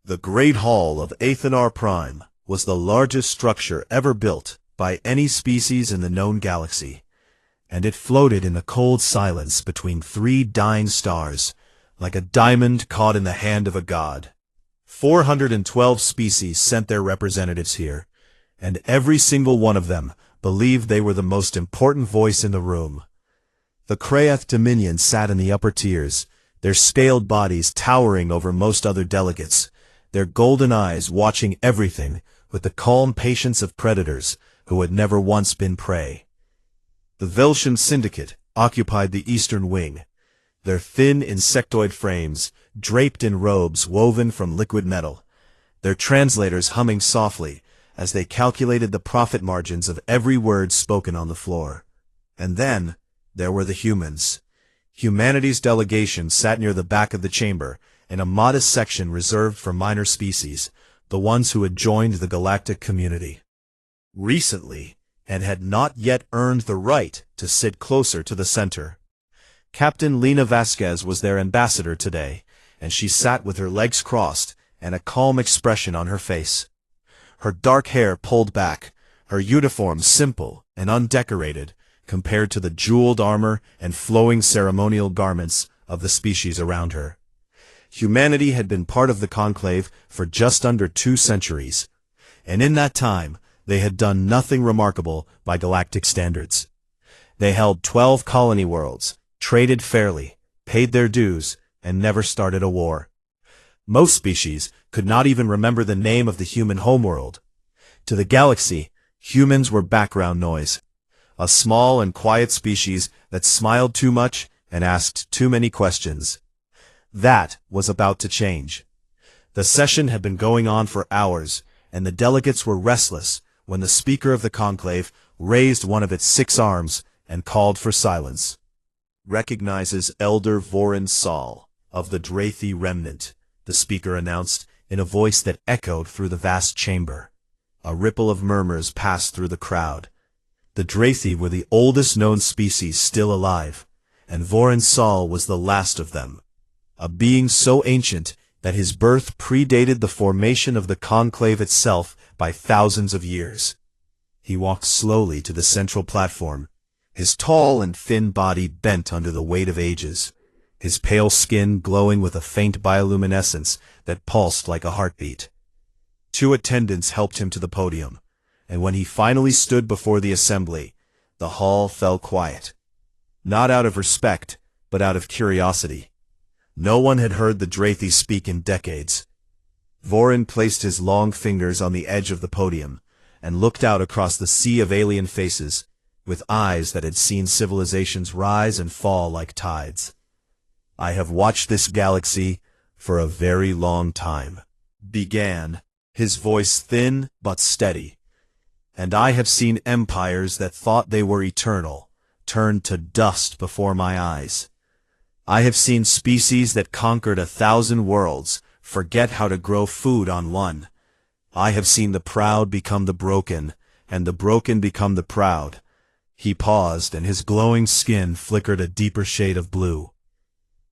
The Great Hall of Athanar Prime was the largest structure ever built by any species in the known galaxy, and it floated in the cold silence between three dying stars, like a diamond caught in the hand of a god. 412 species sent their representatives here, and every single one of them believed they were the most important voice in the room. The Kraeth Dominion sat in the upper tiers, their scaled bodies towering over most other delegates, their golden eyes watching everything with the calm patience of predators who had never once been prey. The Velshan Syndicate occupied the eastern wing, their thin insectoid frames draped in robes woven from liquid metal, their translators humming softly as they calculated the profit margins of every word spoken on the floor. And then there were the humans. Humanity's delegation sat near the back of the chamber, in a modest section reserved for minor species, the ones who had joined the galactic community recently and had not yet earned the right to sit closer to the center. Captain Lena Vasquez was their ambassador today, and she sat with her legs crossed and a calm expression on her face. Her dark hair pulled back, her uniform simple and undecorated compared to the jeweled armor and flowing ceremonial garments of the species around her. Humanity had been part of the conclave for just under 2 centuries, and in that time they had done nothing remarkable by galactic standards. They held 12 colony worlds, traded fairly, paid their dues, and never started a war. Most species could not even remember the name of the human homeworld. To the galaxy, humans were background noise, a small and quiet species that smiled too much and asked too many questions. That was about to change. The session had been going on for hours, and the delegates were restless when the speaker of the conclave raised one of its 6 arms and called for silence. "Recognizes Elder Vorin Sol of the Draithi Remnant," the speaker announced in a voice that echoed through the vast chamber. A ripple of murmurs passed through the crowd. The Draithi were the oldest known species still alive, and Vorin Sol was the last of them, a being so ancient that his birth predated the formation of the conclave itself by thousands of years. He walked slowly to the central platform, his tall and thin body bent under the weight of ages, his pale skin glowing with a faint bioluminescence that pulsed like a heartbeat. 2 attendants helped him to the podium, and when he finally stood before the assembly, the hall fell quiet. Not out of respect, but out of curiosity. No one had heard the Draithi speak in decades. Vorin placed his long fingers on the edge of the podium and looked out across the sea of alien faces, with eyes that had seen civilizations rise and fall like tides. "I have watched this galaxy for a very long time," began, his voice thin but steady. "And I have seen empires that thought they were eternal turn to dust before my eyes. I have seen species that conquered 1,000 worlds forget how to grow food on one. I have seen the proud become the broken, and the broken become the proud." He paused, and his glowing skin flickered a deeper shade of blue.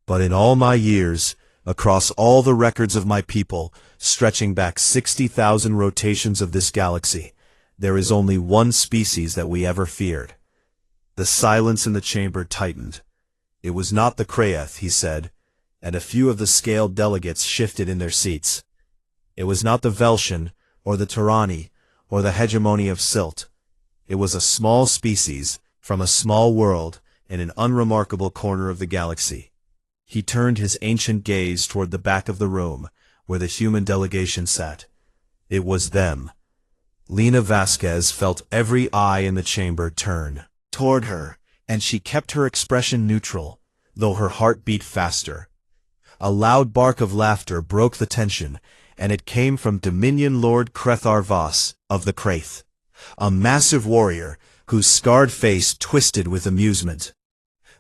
"But in all my years, across all the records of my people, stretching back 60,000 rotations of this galaxy, there is only one species that we ever feared." The silence in the chamber tightened. It was not the Kraeth, he said, and a few of the scaled delegates shifted in their seats. It was not the Velshan, or the Tyranni, or the hegemony of Silt. It was a small species, from a small world, in an unremarkable corner of the galaxy. He turned his ancient gaze toward the back of the room, where the human delegation sat. It was them. Lena Vasquez felt every eye in the chamber turn toward her, and she kept her expression neutral, though her heart beat faster. A loud bark of laughter broke the tension, and it came from Dominion Lord Krethar Voss of the Kraeth, a massive warrior whose scarred face twisted with amusement.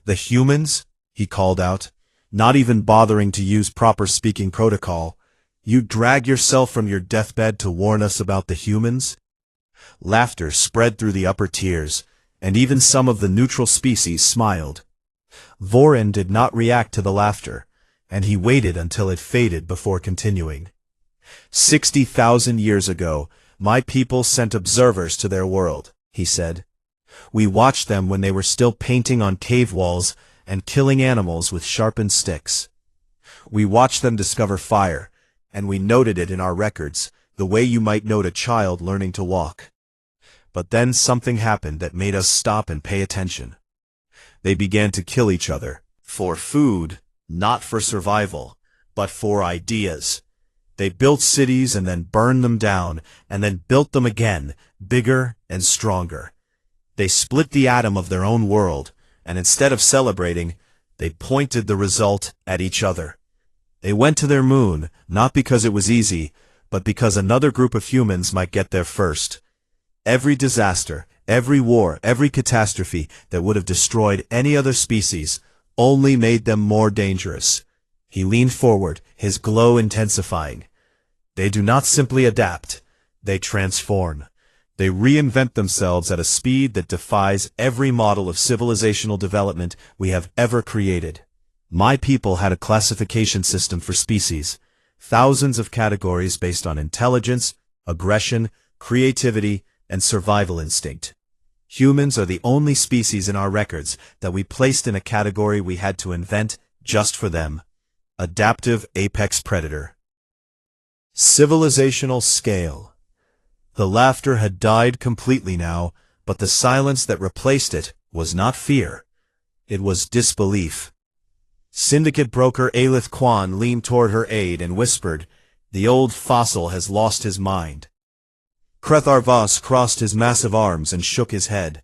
"The humans?" he called out, not even bothering to use proper speaking protocol. "You drag yourself from your deathbed to warn us about the humans?" Laughter spread through the upper tiers, and even some of the neutral species smiled. Vorin did not react to the laughter, and he waited until it faded before continuing. 60,000 years ago, my people sent observers to their world, he said. We watched them when they were still painting on cave walls and killing animals with sharpened sticks. We watched them discover fire, and we noted it in our records, the way you might note a child learning to walk. But then something happened that made us stop and pay attention. They began to kill each other, for food, not for survival, but for ideas. They built cities and then burned them down, and then built them again, bigger and stronger. They split the atom of their own world, and instead of celebrating, they pointed the result at each other. They went to their moon, not because it was easy, but because another group of humans might get there first. Every disaster, every war, every catastrophe that would have destroyed any other species only made them more dangerous. He leaned forward, his glow intensifying. They do not simply adapt, they transform. They reinvent themselves at a speed that defies every model of civilizational development we have ever created. My people had a classification system for species, thousands of categories based on intelligence, aggression, creativity, and survival instinct. Humans are the only species in our records that we placed in a category we had to invent just for them. Adaptive apex predator. Civilizational scale. The laughter had died completely now, but the silence that replaced it was not fear. It was disbelief. Syndicate broker Alith Kwan leaned toward her aide and whispered, "The old fossil has lost his mind." Krethar Voss crossed his massive arms and shook his head.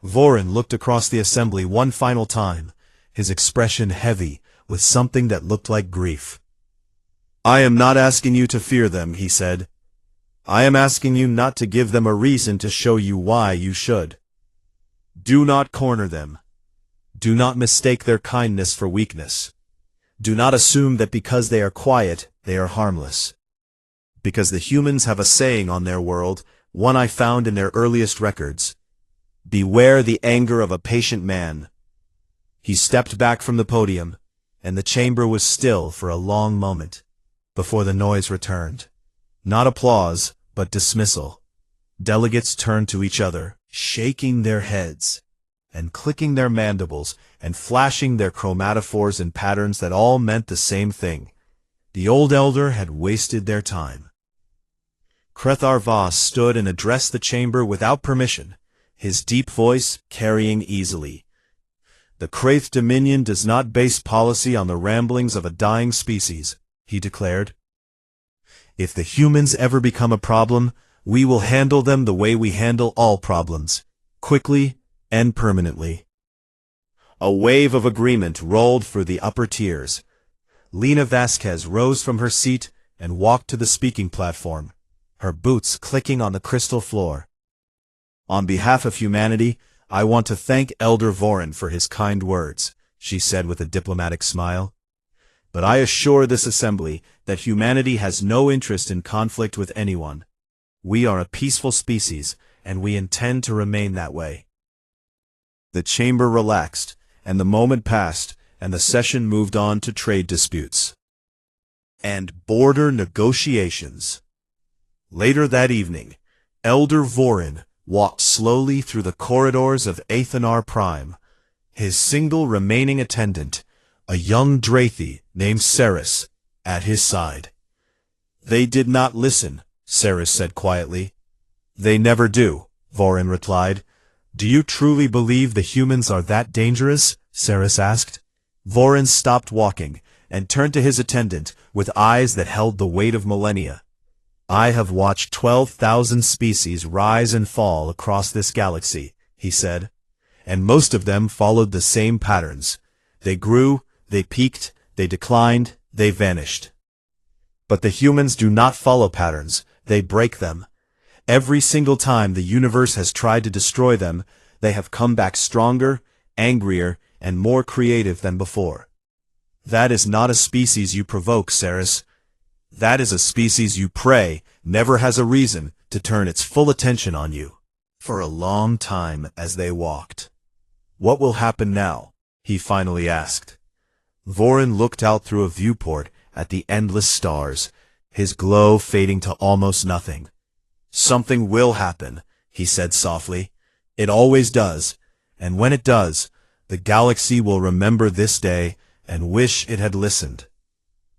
Vorin looked across the assembly one final time, his expression heavy with something that looked like grief. "I am not asking you to fear them," he said. "I am asking you not to give them a reason to show you why you should. Do not corner them. Do not mistake their kindness for weakness. Do not assume that because they are quiet, they are harmless. Because the humans have a saying on their world, one I found in their earliest records. Beware the anger of a patient man." He stepped back from the podium, and the chamber was still for a long moment, before the noise returned. Not applause, but dismissal. Delegates turned to each other, shaking their heads, and clicking their mandibles, and flashing their chromatophores in patterns that all meant the same thing. The old elder had wasted their time. Krethar Voss stood and addressed the chamber without permission, his deep voice carrying easily. "The Kraith Dominion does not base policy on the ramblings of a dying species," he declared. "If the humans ever become a problem, we will handle them the way we handle all problems, quickly and permanently." A wave of agreement rolled through the upper tiers. Lena Vasquez rose from her seat and walked to the speaking platform, her boots clicking on the crystal floor. "On behalf of humanity, I want to thank Elder Vorin for his kind words," she said with a diplomatic smile. "But I assure this assembly that humanity has no interest in conflict with anyone. We are a peaceful species, and we intend to remain that way." The chamber relaxed, and the moment passed, and the session moved on to trade disputes and border negotiations. Later that evening, Elder Vorin walked slowly through the corridors of Athanar Prime, his single remaining attendant, a young Draithi named Ceres, at his side. "They did not listen," Ceres said quietly. "They never do," Vorin replied. "Do you truly believe the humans are that dangerous?" Ceres asked. Vorin stopped walking and turned to his attendant with eyes that held the weight of millennia. "I have watched 12,000 species rise and fall across this galaxy," he said, "and most of them followed the same patterns. They grew, they peaked, they declined, they vanished. But the humans do not follow patterns, they break them. Every single time the universe has tried to destroy them, they have come back stronger, angrier, and more creative than before. That is not a species you provoke, Ceres. That is a species you pray never has a reason to turn its full attention on you." For a long time as they walked. "What will happen now?" he finally asked. Vorin looked out through a viewport at the endless stars, his glow fading to almost nothing. "Something will happen," he said softly. "It always does, and when it does, the galaxy will remember this day and wish it had listened."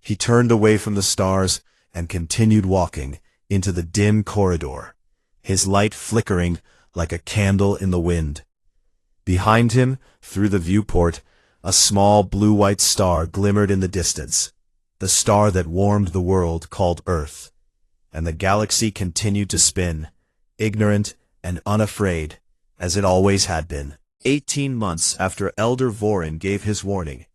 He turned away from the stars and continued walking into the dim corridor, his light flickering like a candle in the wind. Behind him, through the viewport, a small blue-white star glimmered in the distance, the star that warmed the world called Earth. And the galaxy continued to spin, ignorant and unafraid, as it always had been. 18 months after Elder Vorin gave his warning,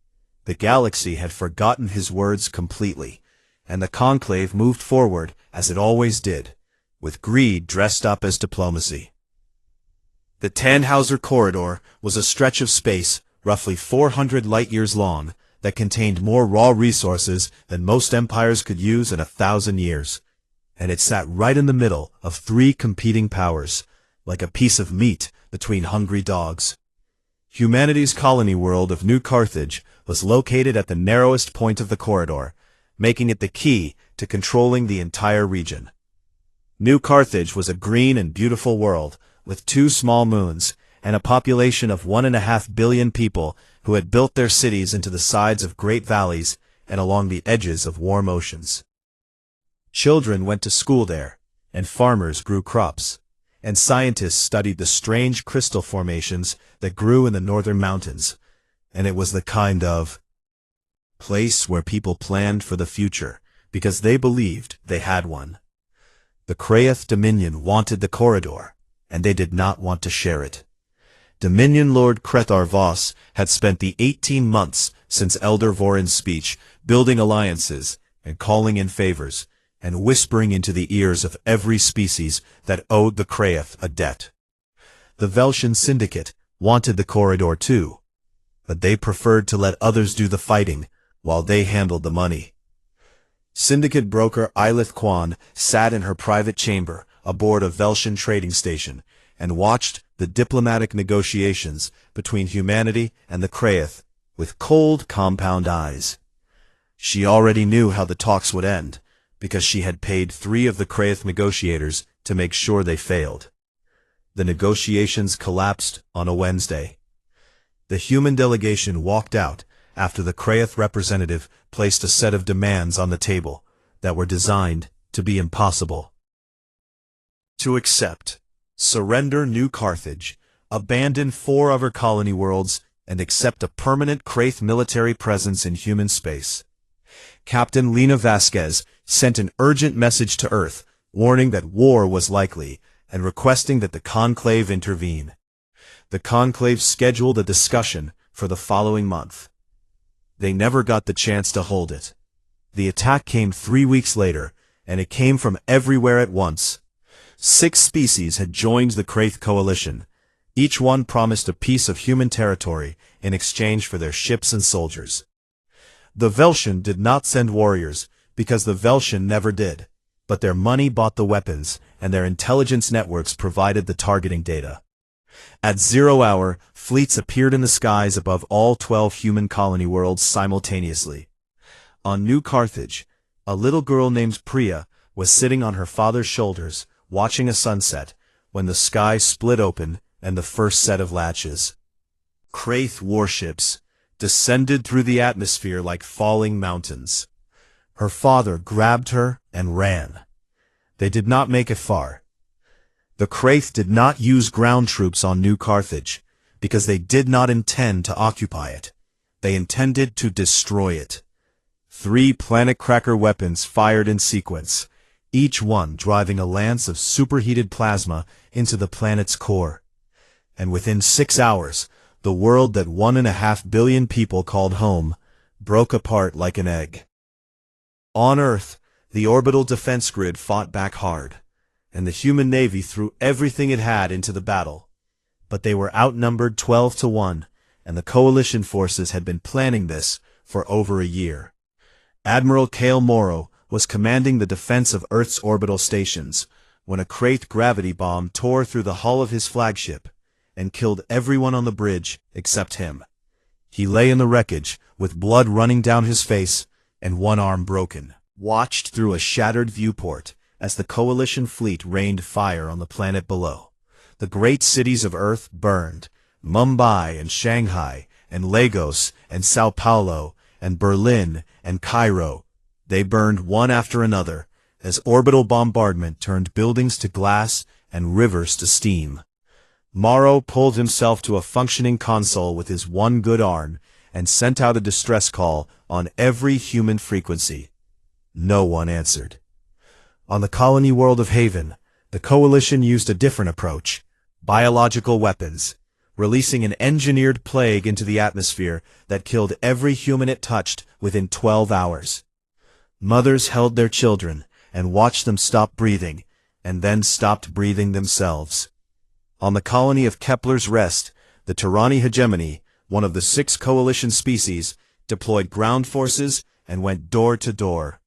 the galaxy had forgotten his words completely, and the conclave moved forward as it always did, with greed dressed up as diplomacy. The Tannhauser Corridor was a stretch of space roughly 400 light-years long that contained more raw resources than most empires could use in 1,000 years, and it sat right in the middle of 3 competing powers, like a piece of meat between hungry dogs. Humanity's colony world of New Carthage was located at the narrowest point of the corridor, making it the key to controlling the entire region. New Carthage was a green and beautiful world, with 2 small moons, and a population of 1.5 billion people who had built their cities into the sides of great valleys and along the edges of warm oceans. Children went to school there, and farmers grew crops, and scientists studied the strange crystal formations that grew in the northern mountains, and it was the kind of place where people planned for the future because they believed they had one. The Kraith Dominion wanted the corridor, and they did not want to share it. Dominion Lord Krethar Voss had spent the 18 months since Elder Vorin's speech building alliances and calling in favors, and whispering into the ears of every species that owed the Kraith a debt. The Velshan Syndicate wanted the corridor too, but they preferred to let others do the fighting while they handled the money. Syndicate broker Eilith Kwan sat in her private chamber aboard a Velshan trading station and watched the diplomatic negotiations between humanity and the Kraith with cold, compound eyes. She already knew how the talks would end, because she had paid 3 of the Kraith negotiators to make sure they failed. The negotiations collapsed on a Wednesday. The human delegation walked out after the Kraith representative placed a set of demands on the table that were designed to be impossible. To accept, surrender New Carthage, abandon 4 other colony worlds, and accept a permanent Kraith military presence in human space. Captain Lena Vasquez sent an urgent message to Earth, warning that war was likely, and requesting that the Conclave intervene. The Conclave scheduled a discussion for the following month. They never got the chance to hold it. The attack came 3 weeks later, and it came from everywhere at once. 6 species had joined the Kraith coalition. Each one promised a piece of human territory in exchange for their ships and soldiers. The Velshan did not send warriors, because the Velshan never did, but their money bought the weapons, and their intelligence networks provided the targeting data. At 0 hour, fleets appeared in the skies above all 12 human colony worlds simultaneously. On New Carthage, a little girl named Priya was sitting on her father's shoulders, watching a sunset, when the sky split open and the first set of latches. Kraith warships descended through the atmosphere like falling mountains. Her father grabbed her and ran. They did not make it far. The Kraith did not use ground troops on New Carthage, because they did not intend to occupy it. They intended to destroy it. 3 planet cracker weapons fired in sequence, each one driving a lance of superheated plasma into the planet's core. And within 6 hours, the world that 1.5 billion people called home broke apart like an egg. On Earth, the orbital defense grid fought back hard, and the human navy threw everything it had into the battle. But they were outnumbered 12 to 1, and the coalition forces had been planning this for over a year. Admiral Cale Morrow was commanding the defense of Earth's orbital stations when a Kraith gravity bomb tore through the hull of his flagship and killed everyone on the bridge except him. He lay in the wreckage with blood running down his face and one arm broken. watched through a shattered viewport as the Coalition fleet rained fire on the planet below. The great cities of Earth burned. Mumbai and Shanghai and Lagos and Sao Paulo and Berlin and Cairo. They burned one after another as orbital bombardment turned buildings to glass and rivers to steam. Morrow pulled himself to a functioning console with his one good arm and sent out a distress call on every human frequency. No one answered. On the colony world of Haven, the Coalition used a different approach: biological weapons, releasing an engineered plague into the atmosphere that killed every human it touched within 12 hours. Mothers held their children and watched them stop breathing, and then stopped breathing themselves. On the colony of Kepler's Rest, the Tyranni hegemony, one of the 6 Coalition species, deployed ground forces and went door to door.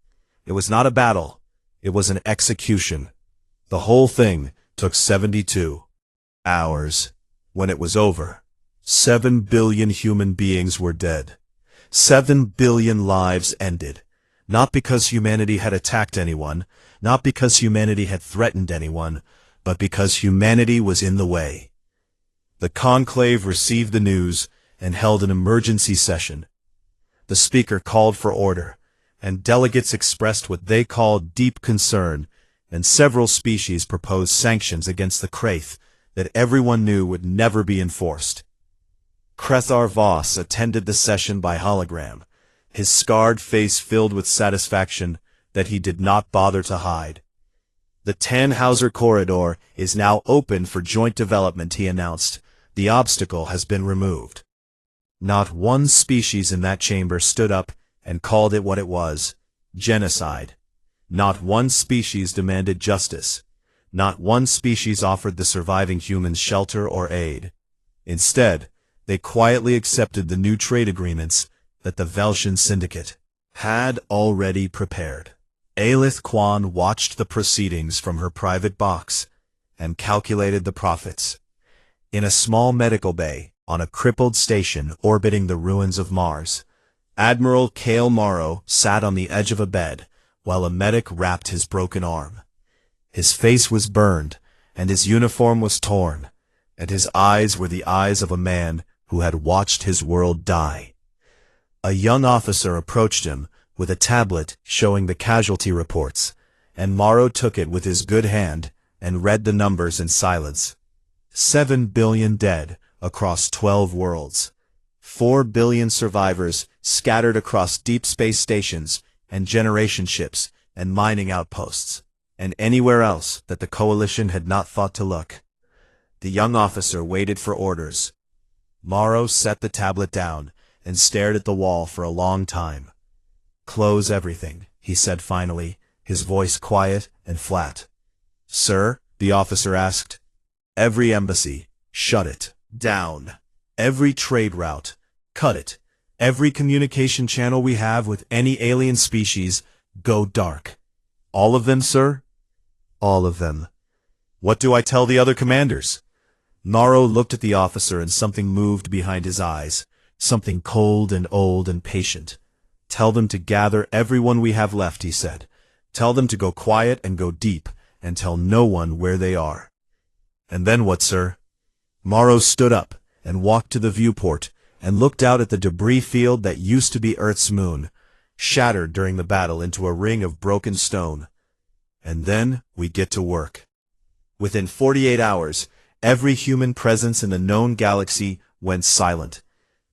It was not a battle, it was an execution. The whole thing took 72 hours. When it was over, 7 billion human beings were dead. 7 billion lives ended. Not because humanity had attacked anyone, not because humanity had threatened anyone, but because humanity was in the way. The conclave received the news and held an emergency session. The speaker called for order, and delegates expressed what they called deep concern, and several species proposed sanctions against the Kraith that everyone knew would never be enforced. Krethar Voss attended the session by hologram, his scarred face filled with satisfaction that he did not bother to hide. The Tannhauser corridor is now open for joint development, he announced. The obstacle has been removed. Not one species in that chamber stood up and called it what it was: genocide. Not one species demanded justice. Not one species offered the surviving humans shelter or aid. Instead, they quietly accepted the new trade agreements that the Veltian Syndicate had already prepared. Aelith Kwan watched the proceedings from her private box and calculated the profits. In a small medical bay, on a crippled station orbiting the ruins of Mars, Admiral Cale Morrow sat on the edge of a bed while a medic wrapped his broken arm. His face was burned, and his uniform was torn, and his eyes were the eyes of a man who had watched his world die. A young officer approached him with a tablet showing the casualty reports, and Morrow took it with his good hand and read the numbers in silence. 7 billion dead across 12 worlds. 4 billion survivors scattered across deep space stations and generation ships and mining outposts, and anywhere else that the Coalition had not thought to look. The young officer waited for orders. Morrow set the tablet down and stared at the wall for a long time. "Close everything," he said finally, his voice quiet and flat. "Sir?" the officer asked. "Every embassy, shut it down. Every trade route, cut it. Every communication channel we have with any alien species, go dark." "All of them, sir?" "All of them." "What do I tell the other commanders?" Morrow looked at the officer and something moved behind his eyes, something cold and old and patient. "Tell them to gather everyone we have left," he said. "Tell them to go quiet and go deep, and tell no one where they are." "And then what, sir?" Morrow stood up and walked to the viewport and looked out at the debris field that used to be Earth's moon, shattered during the battle into a ring of broken stone. "And then we get to work." Within 48 hours, every human presence in the known galaxy went silent.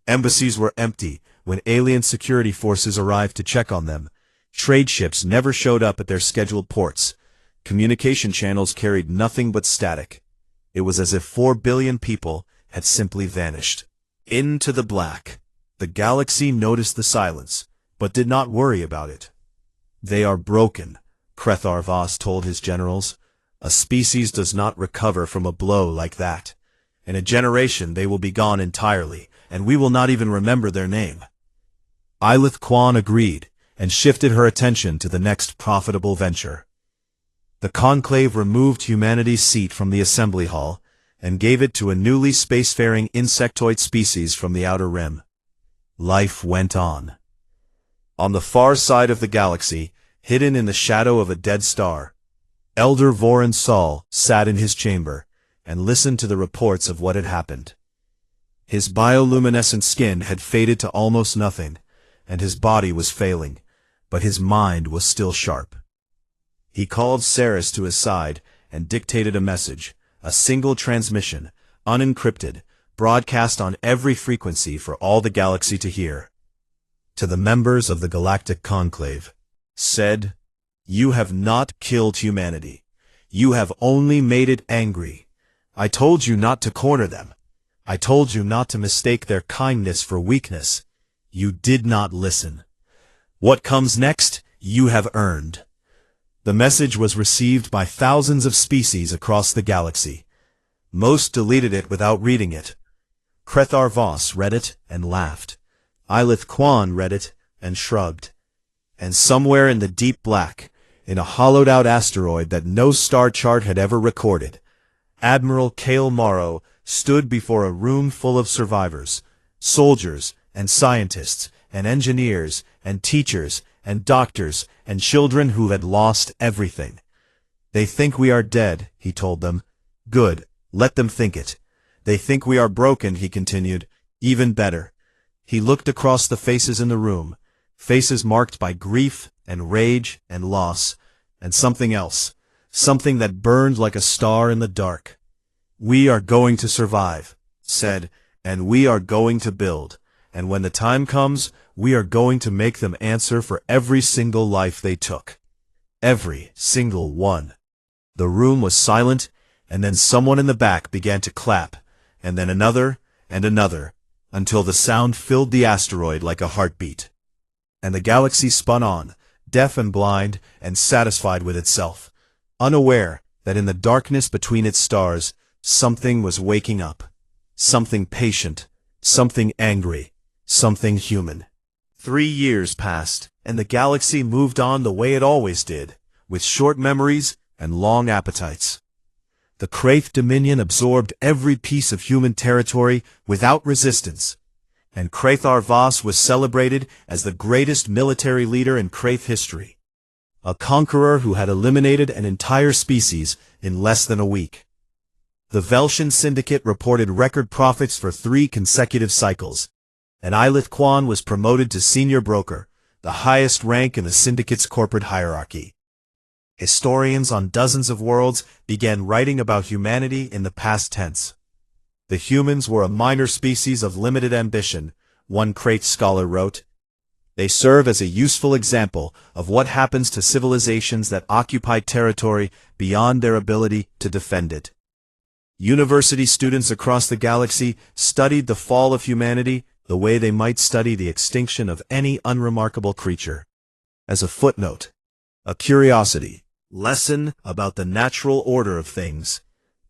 Embassies were empty when alien security forces arrived to check on them. Trade ships never showed up at their scheduled ports. Communication channels carried nothing but static. It was as if 4 billion people had simply vanished into the black. The galaxy noticed the silence, but did not worry about it. "They are broken," Krethar Voss told his generals. "A species does not recover from a blow like that. In a generation they will be gone entirely, and we will not even remember their name." Aelith Kwan agreed, and shifted her attention to the next profitable venture. The conclave removed humanity's seat from the assembly hall, and gave it to a newly spacefaring insectoid species from the outer rim. Life went on. On the far side of the galaxy, hidden in the shadow of a dead star. Elder Voron Sol sat in his chamber and listened to the reports of what had happened. His bioluminescent skin had faded to almost nothing, and his body was failing, but his mind was still sharp. He called Saris to his side and dictated a message, a single transmission, unencrypted, broadcast on every frequency for all the galaxy to hear. To the members of the Galactic Conclave, said, "You have not killed humanity. You have only made it angry. I told you not to corner them. I told you not to mistake their kindness for weakness. You did not listen. What comes next, you have earned." The message was received by thousands of species across the galaxy. Most deleted it without reading it. Krethar Voss read it and laughed. Ilith Quan read it and shrugged. And somewhere in the deep black, in a hollowed-out asteroid that no star chart had ever recorded, Admiral Kale Morrow stood before a room full of survivors, soldiers and scientists and engineers and teachers and doctors and children who had lost everything. "They think we are dead," he told them. "Good, let them think it. They think we are broken," he continued. "Even better." He looked across the faces in the room, faces marked by grief and rage and loss, and something else, something that burned like a star in the dark. "We are going to survive," said, "and we are going to build, and when the time comes, we are going to make them answer for every single life they took. Every single one." The room was silent, and then someone in the back began to clap, and then another, and another, until the sound filled the asteroid like a heartbeat. And the galaxy spun on, deaf and blind, and satisfied with itself, unaware that in the darkness between its stars, something was waking up. Something patient, something angry, something human. 3 years passed, and the galaxy moved on the way it always did, with short memories and long appetites. The Kraith Dominion absorbed every piece of human territory without resistance, and Krethar Voss was celebrated as the greatest military leader in Kraith history, a conqueror who had eliminated an entire species in less than a week. The Velshan Syndicate reported record profits for 3 consecutive cycles, and Ilith Quan was promoted to senior broker, the highest rank in the Syndicate's corporate hierarchy. Historians on dozens of worlds began writing about humanity in the past tense. The humans were a minor species of limited ambition, one Kraith scholar wrote. They serve as a useful example of what happens to civilizations that occupy territory beyond their ability to defend it. University students across the galaxy studied the fall of humanity the way they might study the extinction of any unremarkable creature. As a footnote, a curiosity, lesson about the natural order of things.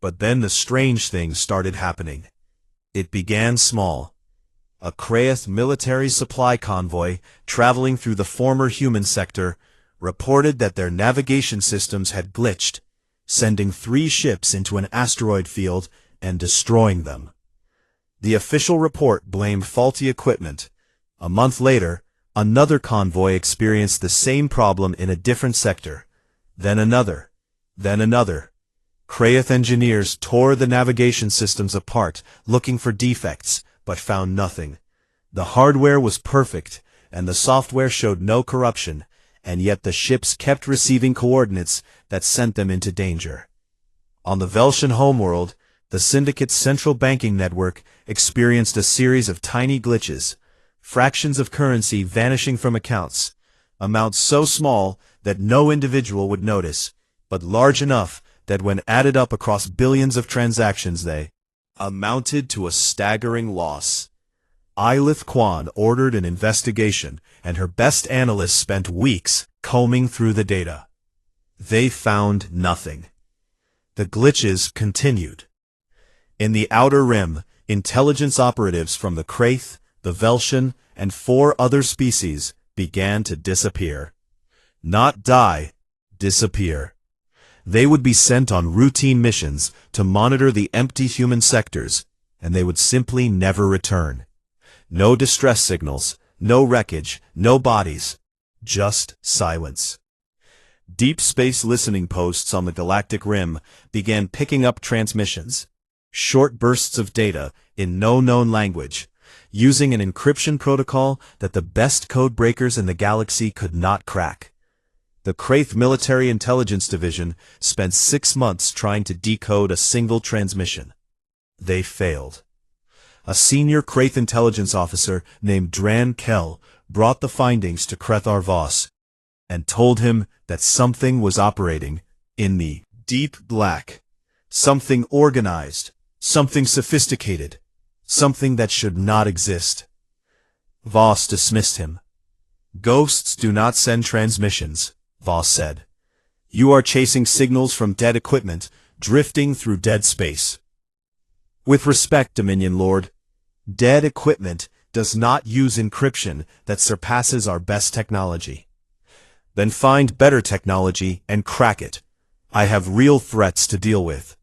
But then the strange things started happening. It began small. A Kraith military supply convoy traveling through the former human sector reported that their navigation systems had glitched, sending 3 ships into an asteroid field and destroying them. The official report blamed faulty equipment. A month later, another convoy experienced the same problem in a different sector. Then another. Then another. Kraith engineers tore the navigation systems apart, looking for defects, but found nothing. The hardware was perfect, and the software showed no corruption, and yet the ships kept receiving coordinates that sent them into danger. On the Velshan homeworld, the Syndicate's central banking network experienced a series of tiny glitches, fractions of currency vanishing from accounts, amounts so small that no individual would notice, but large enough that when added up across billions of transactions they amounted to a staggering loss. Ilith Quan ordered an investigation, and her best analysts spent weeks combing through the data. They found nothing. The glitches continued. In the Outer Rim, intelligence operatives from the Kraith, the Velshan, and 4 other species began to disappear. Not die, disappear. They would be sent on routine missions to monitor the empty human sectors, and they would simply never return. No distress signals, no wreckage, no bodies, just silence. Deep space listening posts on the galactic rim began picking up transmissions, short bursts of data in no known language, using an encryption protocol that the best code breakers in the galaxy could not crack. The Kraith Military Intelligence Division spent 6 months trying to decode a single transmission. They failed. A senior Kraith intelligence officer named Dran Kell brought the findings to Krethar Voss and told him that something was operating in the deep black. Something organized, something sophisticated, something that should not exist. Voss dismissed him. "Ghosts do not send transmissions," Voss said. "You are chasing signals from dead equipment, drifting through dead space." With respect, Dominion Lord, dead equipment does not use encryption that surpasses our best technology. Then find better technology and crack it. I have real threats to deal with.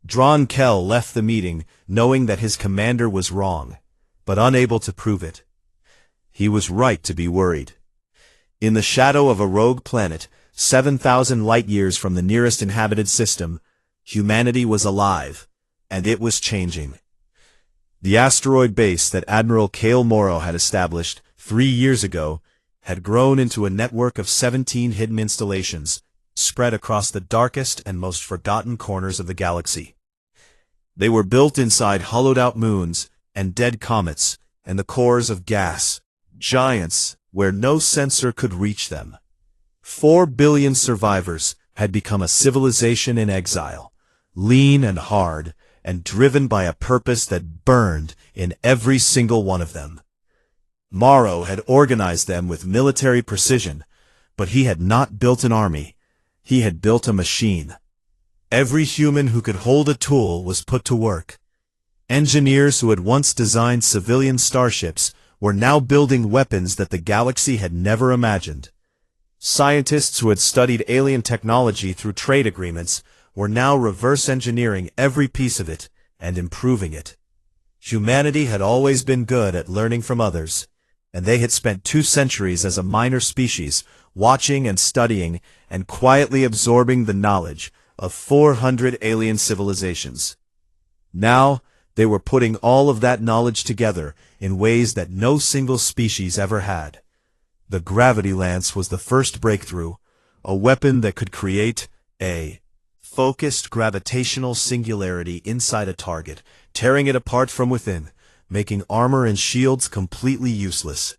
Dran Kell left the meeting knowing that his commander was wrong, but unable to prove it. He was right to be worried. In the shadow of a rogue planet, 7,000 light-years from the nearest inhabited system, humanity was alive, and it was changing. The asteroid base that Admiral Cale Morrow had established 3 years ago had grown into a network of 17 hidden installations, spread across the darkest and most forgotten corners of the galaxy. They were built inside hollowed-out moons and dead comets and the cores of gas giants where no sensor could reach them. 4 billion survivors had become a civilization in exile, lean and hard, and driven by a purpose that burned in every single one of them. Morrow had organized them with military precision, but he had not built an army. He had built a machine. Every human who could hold a tool was put to work. Engineers who had once designed civilian starships were now building weapons that the galaxy had never imagined. Scientists who had studied alien technology through trade agreements were now reverse engineering every piece of it and improving it. Humanity had always been good at learning from others, and they had spent 2 centuries as a minor species, watching and studying and quietly absorbing the knowledge of 400 alien civilizations. Now, they were putting all of that knowledge together in ways that no single species ever had. The gravity lance was the first breakthrough, a weapon that could create a focused gravitational singularity inside a target, tearing it apart from within, making armor and shields completely useless.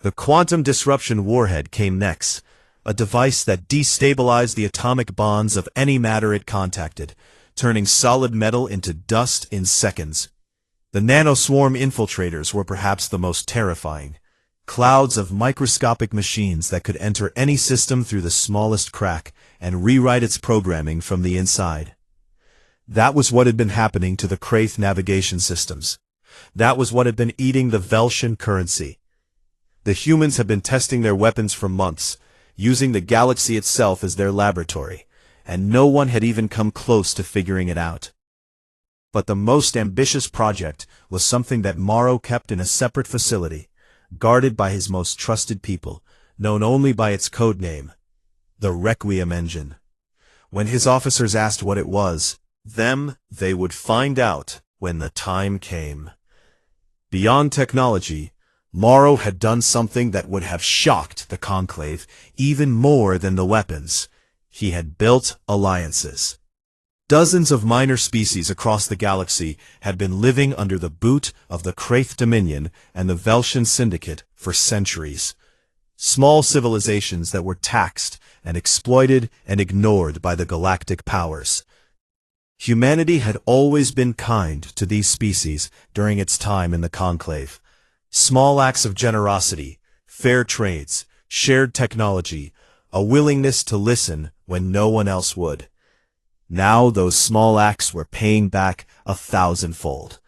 The quantum disruption warhead came next, a device that destabilized the atomic bonds of any matter it contacted, turning solid metal into dust in seconds. The nanoswarm infiltrators were perhaps the most terrifying. Clouds of microscopic machines that could enter any system through the smallest crack and rewrite its programming from the inside. That was what had been happening to the Kraith navigation systems. That was what had been eating the Velshan currency. The humans had been testing their weapons for months, using the galaxy itself as their laboratory, and no one had even come close to figuring it out. But the most ambitious project was something that Morrow kept in a separate facility, guarded by his most trusted people, known only by its code name, the Requiem Engine. When his officers asked what it was, they would find out when the time came. Beyond technology, Morrow had done something that would have shocked the Conclave even more than the weapons. He had built alliances. Dozens of minor species across the galaxy had been living under the boot of the Kraith Dominion and the Velshan Syndicate for centuries. Small civilizations that were taxed and exploited and ignored by the galactic powers. Humanity had always been kind to these species during its time in the Conclave. Small acts of generosity, fair trades, shared technology, a willingness to listen when no one else would. Now those small acts were paying back 1,000-fold.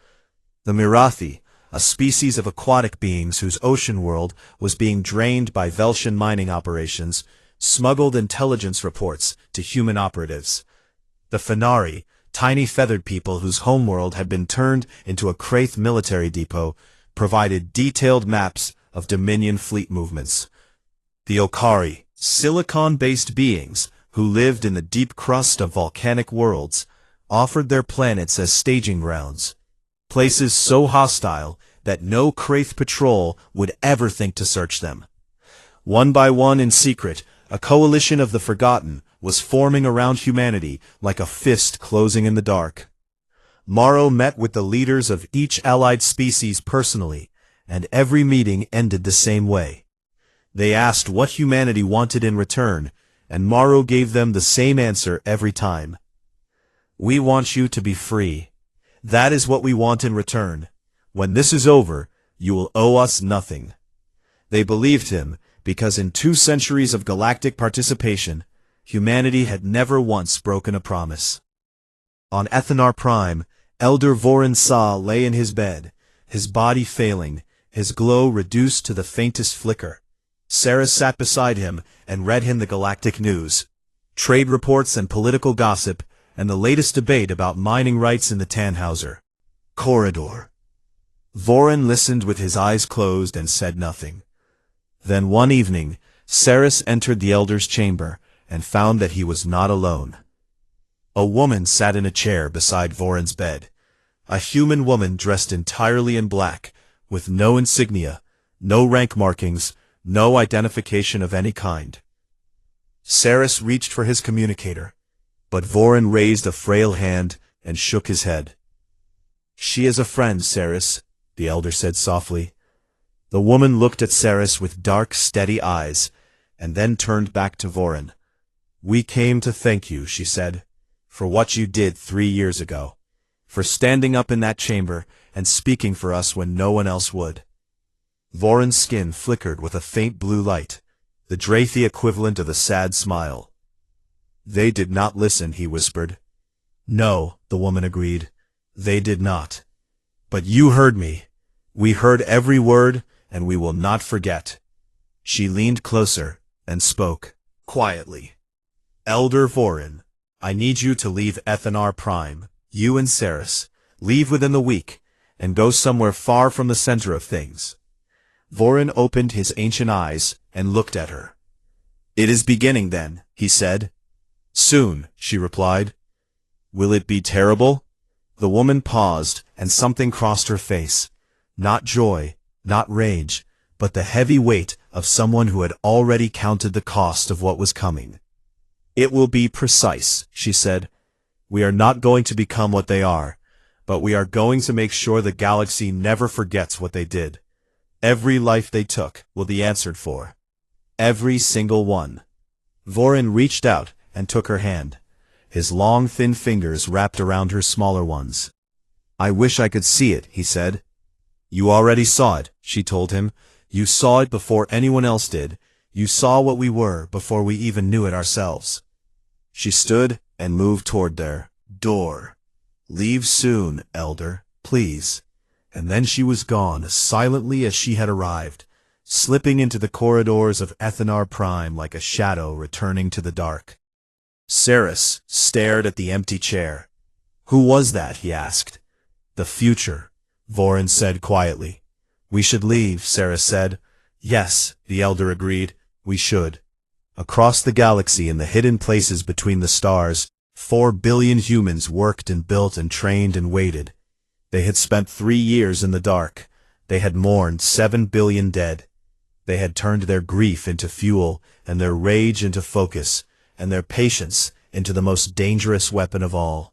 The Mirathi, a species of aquatic beings whose ocean world was being drained by Velshan mining operations, smuggled intelligence reports to human operatives. The Fenari, tiny feathered people whose homeworld had been turned into a Kraith military depot, provided detailed maps of Dominion fleet movements. The Okari, Silicon-based beings, who lived in the deep crust of volcanic worlds, offered their planets as staging grounds. Places so hostile that no Kraith patrol would ever think to search them. One by one in secret, a coalition of the Forgotten was forming around humanity like a fist closing in the dark. Morrow met with the leaders of each allied species personally, and every meeting ended the same way. They asked what humanity wanted in return, and Morrow gave them the same answer every time. "We want you to be free. That is what we want in return. When this is over, you will owe us nothing." They believed him, because in 2 centuries of galactic participation, humanity had never once broken a promise. On Ethanar Prime, Elder Vorin Sa lay in his bed, his body failing, his glow reduced to the faintest flicker. Sarah sat beside him and read him the galactic news, trade reports and political gossip, and the latest debate about mining rights in the Tannhauser corridor. Vorin listened with his eyes closed and said nothing. Then one evening, Saris entered the Elder's chamber and found that he was not alone. A woman sat in a chair beside Vorin's bed. A human woman dressed entirely in black, with no insignia, no rank markings, no identification of any kind. Saris reached for his communicator, but Vorin raised a frail hand and shook his head. "She is a friend, Saris," the Elder said softly. The woman looked at Saris with dark, steady eyes, and then turned back to Vorin. "We came to thank you," she said, "for what you did 3 years ago, for standing up in that chamber and speaking for us when no one else would." Vorin's skin flickered with a faint blue light, the Drathi equivalent of a sad smile. "They did not listen," he whispered. "No," the woman agreed. "They did not. But you heard me. We heard every word, and we will not forget." She leaned closer and spoke quietly. "Elder Vorin, I need you to leave Ethanar Prime, you and Saris. Leave within the week, and go somewhere far from the center of things." Vorin opened his ancient eyes and looked at her. "It is beginning then," he said. "Soon," she replied. "Will it be terrible?" The woman paused, and something crossed her face. Not joy, not rage, but the heavy weight of someone who had already counted the cost of what was coming. "It will be precise," she said. "We are not going to become what they are, but we are going to make sure the galaxy never forgets what they did. Every life they took will be answered for. Every single one." Vorin reached out and took her hand. His long, thin fingers wrapped around her smaller ones. "I wish I could see it," he said. "You already saw it," she told him. "You saw it before anyone else did. You saw what we were before we even knew it ourselves." She stood and moved toward their door. "Leave soon, Elder, please." And then she was gone as silently as she had arrived, slipping into the corridors of Ethanar Prime like a shadow returning to the dark. Saris stared at the empty chair. "Who was that?" he asked. "The future," Vorin said quietly. "We should leave," Saris said. "Yes," the Elder agreed, "we should." Across the galaxy in the hidden places between the stars, 4 billion humans worked and built and trained and waited. They had spent 3 years in the dark. They had mourned 7 billion dead. They had turned their grief into fuel, and their rage into focus, and their patience into the most dangerous weapon of all.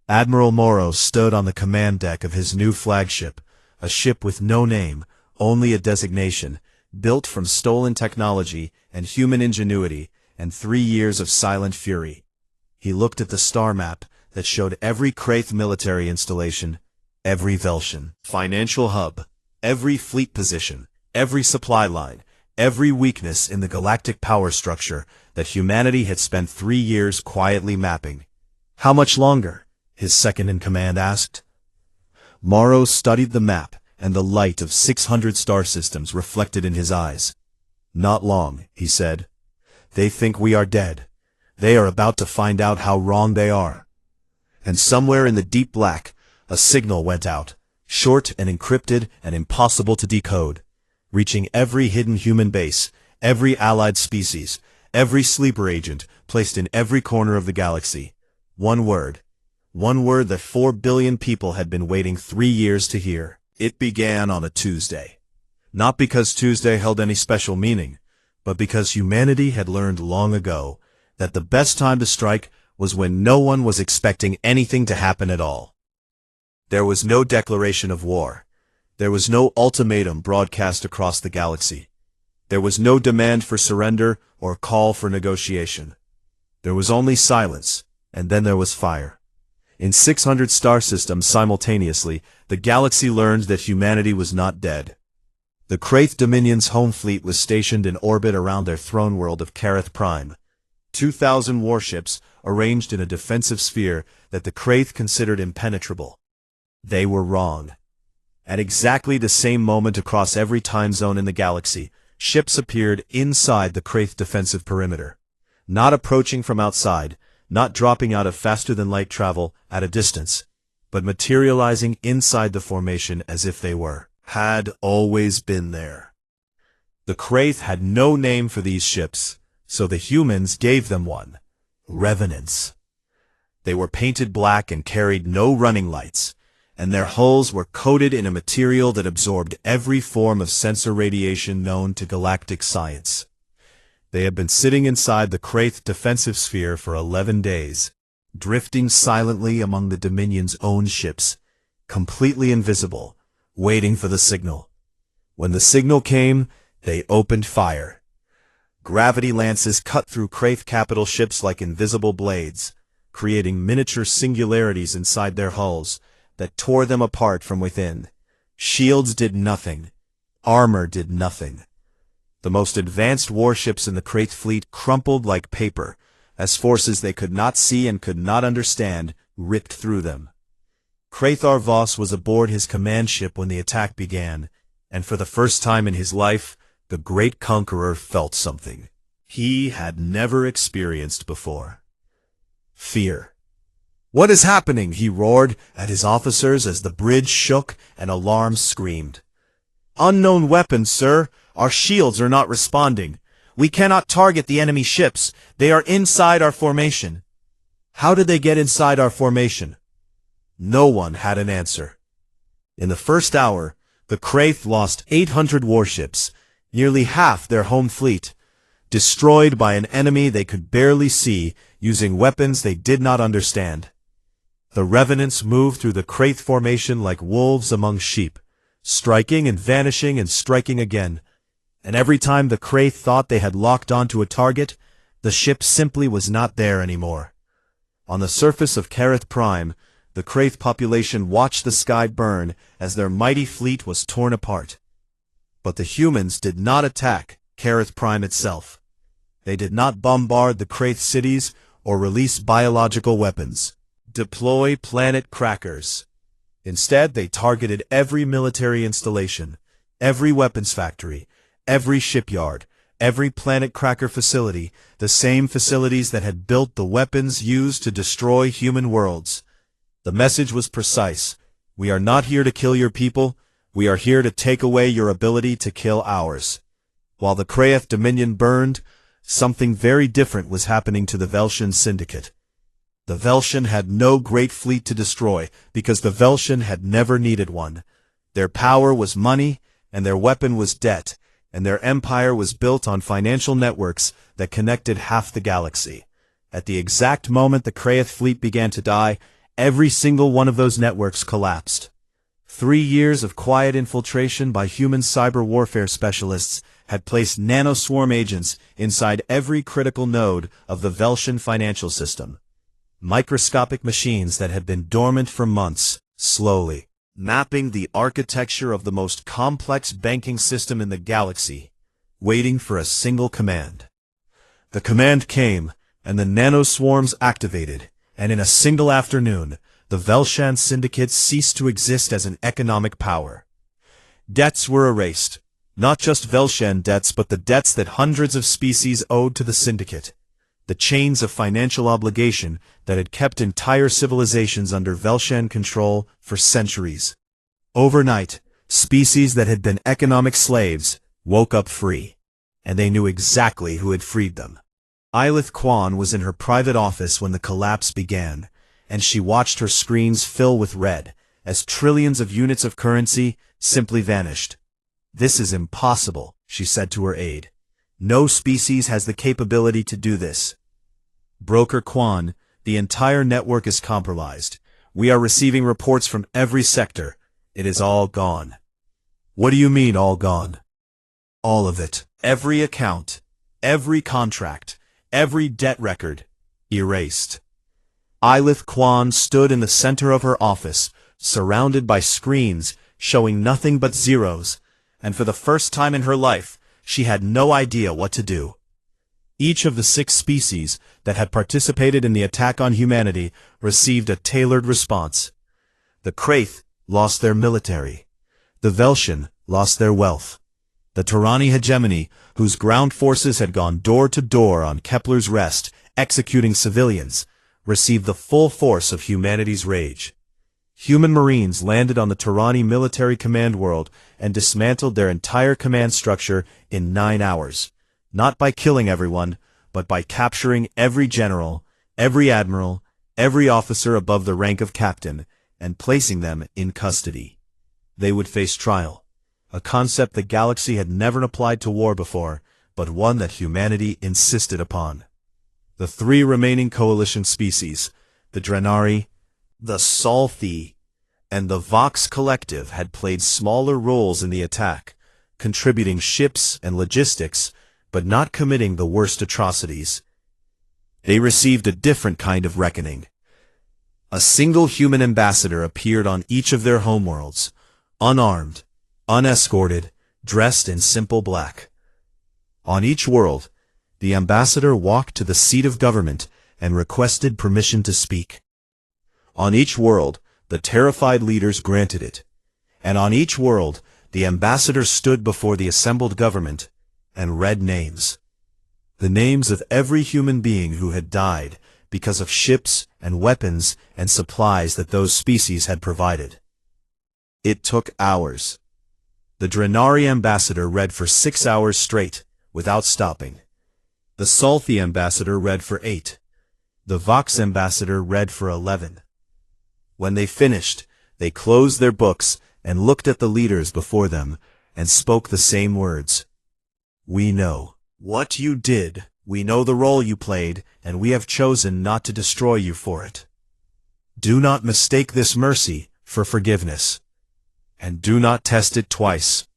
Admiral Morrow stood on the command deck of his new flagship, a ship with no name, only a designation, built from stolen technology and human ingenuity and 3 years of silent fury. He looked at the star map that showed every Kraith military installation, every Velshan financial hub, every fleet position, every supply line, every weakness in the galactic power structure that humanity had spent 3 years quietly mapping. "How much longer?" his second-in-command asked. Morrow studied the map and the light of 600 star systems reflected in his eyes. "Not long," he said. "They think we are dead. They are about to find out how wrong they are." And somewhere in the deep black, a signal went out, short and encrypted and impossible to decode, reaching every hidden human base, every allied species, every sleeper agent placed in every corner of the galaxy. One word. One word that 4 billion people had been waiting 3 years to hear. It began on a Tuesday. Not because Tuesday held any special meaning, but because humanity had learned long ago that the best time to strike was when no one was expecting anything to happen at all. There was no declaration of war. There was no ultimatum broadcast across the galaxy. There was no demand for surrender or call for negotiation. There was only silence, and then there was fire. In 600 star systems simultaneously, the galaxy learned that humanity was not dead. The Kraith Dominion's home fleet was stationed in orbit around their throne world of Kareth Prime. 2,000 warships arranged in a defensive sphere that the Kraith considered impenetrable. They were wrong. At exactly the same moment across every time zone in the galaxy, ships appeared inside the Kraith defensive perimeter. Not approaching from outside, not dropping out of faster-than-light travel at a distance, but materializing inside the formation as if they had always been there. The Kraith had no name for these ships, so the humans gave them one: Revenants. They were painted black and carried no running lights, and their hulls were coated in a material that absorbed every form of sensor radiation known to galactic science. They had been sitting inside the Kraith defensive sphere for 11 days, drifting silently among the Dominion's own ships, completely invisible, waiting for the signal. When the signal came, they opened fire. Gravity lances cut through Kraith capital ships like invisible blades, creating miniature singularities inside their hulls that tore them apart from within. Shields did nothing. Armor did nothing. The most advanced warships in the Kraith fleet crumpled like paper, as forces they could not see and could not understand ripped through them. Kraithar Voss was aboard his command ship when the attack began, and for the first time in his life, the great conqueror felt something he had never experienced before. Fear. "What is happening?" he roared at his officers as the bridge shook and alarms screamed. "Unknown weapons, sir. Our shields are not responding. We cannot target the enemy ships. They are inside our formation." How did they get inside our formation? No one had an answer. In the first hour, the Kraith lost 800 warships, nearly half their home fleet, destroyed by an enemy they could barely see, using weapons they did not understand. The Revenants moved through the Kraith formation like wolves among sheep, striking and vanishing and striking again. And every time the Kraith thought they had locked onto a target, the ship simply was not there anymore. On the surface of Kareth Prime, the Kraith population watched the sky burn as their mighty fleet was torn apart. But the humans did not attack Kareth Prime itself. They did not bombard the Kraith cities or release biological weapons, deploy planet crackers. Instead, they targeted every military installation, every weapons factory, every shipyard, every planet cracker facility, the same facilities that had built the weapons used to destroy human worlds. The message was precise. We are not here to kill your people. We are here to take away your ability to kill ours. While the Kraith Dominion burned, something very different was happening to the Velshan Syndicate. The Velshan had no great fleet to destroy because the Velshan had never needed one. Their power was money, and their weapon was debt, and their empire was built on financial networks that connected half the galaxy. At the exact moment the Kraith fleet began to die, every single one of those networks collapsed. 3 years of quiet infiltration by human cyber warfare specialists had placed nanoswarm agents inside every critical node of the Velshan financial system. Microscopic machines that had been dormant for months, slowly mapping the architecture of the most complex banking system in the galaxy, waiting for a single command. The command came, and the nanoswarms activated, and in a single afternoon, the Velshan Syndicate ceased to exist as an economic power. Debts were erased, not just Velshan debts but the debts that hundreds of species owed to the Syndicate, the chains of financial obligation that had kept entire civilizations under Velshan control for centuries. Overnight, species that had been economic slaves woke up free, and they knew exactly who had freed them. Eilith Kwan was in her private office when the collapse began, and she watched her screens fill with red, as trillions of units of currency simply vanished. "This is impossible," she said to her aide. "No species has the capability to do this." "Broker Kwan, the entire network is compromised. We are receiving reports from every sector. It is all gone." "What do you mean, all gone?" "All of it. Every account, every contract, every debt record, erased." Eilith Kwan stood in the center of her office, surrounded by screens showing nothing but zeros, and for the first time in her life, she had no idea what to do. Each of the 6 species that had participated in the attack on humanity received a tailored response. The Kraith lost their military. The Velshan lost their wealth. The Turani hegemony, whose ground forces had gone door to door on Kepler's Rest, executing civilians, received the full force of humanity's rage. Human Marines landed on the Turani military command world and dismantled their entire command structure in 9 hours, not by killing everyone, but by capturing every general, every admiral, every officer above the rank of captain, and placing them in custody. They would face trial, a concept the galaxy had never applied to war before, but one that humanity insisted upon. The 3 remaining coalition species, the Drenari, the Salthi, and the Vox Collective, had played smaller roles in the attack, contributing ships and logistics, but not committing the worst atrocities. They received a different kind of reckoning. A single human ambassador appeared on each of their homeworlds, unarmed, unescorted, dressed in simple black. On each world, the ambassador walked to the seat of government and requested permission to speak. On each world, the terrified leaders granted it, and on each world, the ambassador stood before the assembled government and read names. The names of every human being who had died because of ships and weapons and supplies that those species had provided. It took hours. The Drenari ambassador read for 6 hours straight, without stopping. The Salthi ambassador read for 8. The Vox ambassador read for 11. When they finished, they closed their books and looked at the leaders before them and spoke the same words. "We know what you did, we know the role you played, and we have chosen not to destroy you for it. Do not mistake this mercy for forgiveness, and do not test it twice."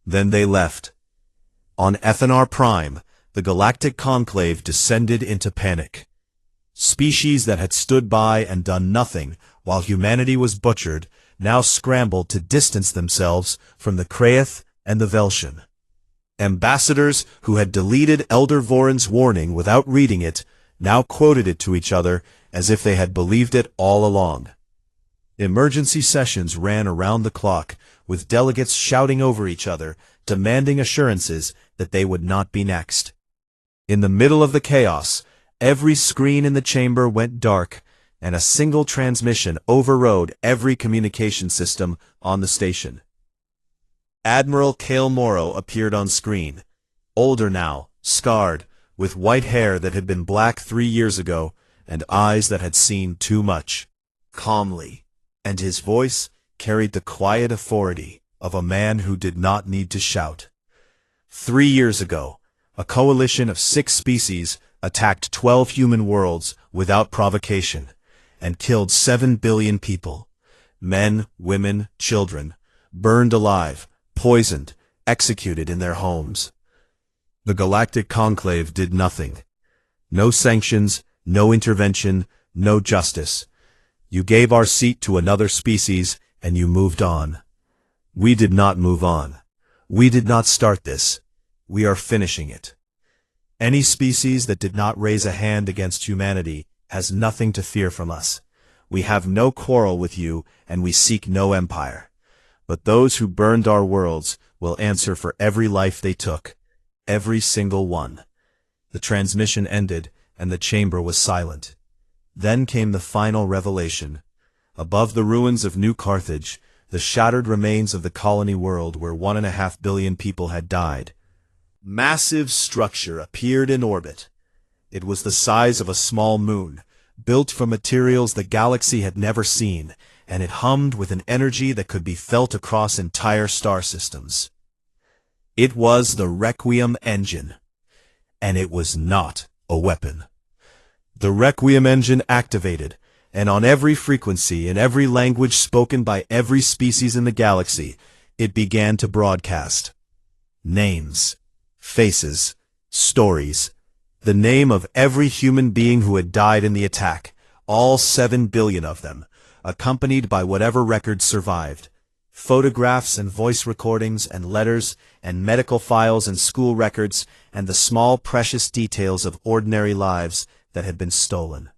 Then they left. On Ethanar Prime, the Galactic Conclave descended into panic. Species that had stood by and done nothing while humanity was butchered now scrambled to distance themselves from the Kraith and the Velshan. Ambassadors who had deleted Elder Voron's warning without reading it now quoted it to each other as if they had believed it all along. Emergency sessions ran around the clock, with delegates shouting over each other, demanding assurances that they would not be next. In the middle of the chaos, every screen in the chamber went dark, and a single transmission overrode every communication system on the station. Admiral Kale Morrow appeared on screen, older now, scarred, with white hair that had been black 3 years ago, and eyes that had seen too much. Calmly, and his voice carried the quiet authority of a man who did not need to shout. 3 years ago, a coalition of 6 species attacked 12 human worlds without provocation, and killed 7 billion people. Men, women, children, burned alive, poisoned, executed in their homes. The Galactic Conclave did nothing. No sanctions, no intervention, no justice. You gave our seat to another species, and you moved on. We did not move on. We did not start this. We are finishing it. Any species that did not raise a hand against humanity has nothing to fear from us. We have no quarrel with you, and we seek no empire. But those who burned our worlds will answer for every life they took, every single one. The transmission ended, and the chamber was silent. Then came the final revelation. Above the ruins of New Carthage, the shattered remains of the colony world where 1.5 billion people had died. Massive structure appeared in orbit. It was the size of a small moon, built from materials the galaxy had never seen, and it hummed with an energy that could be felt across entire star systems. It was the Requiem engine, and it was not a weapon. The Requiem engine activated, and on every frequency in every language spoken by every species in the galaxy, it began to broadcast. Names, faces, stories, the name of every human being who had died in the attack, all 7 billion of them, accompanied by whatever records survived, photographs and voice recordings and letters and medical files and school records and the small precious details of ordinary lives that had been stolen.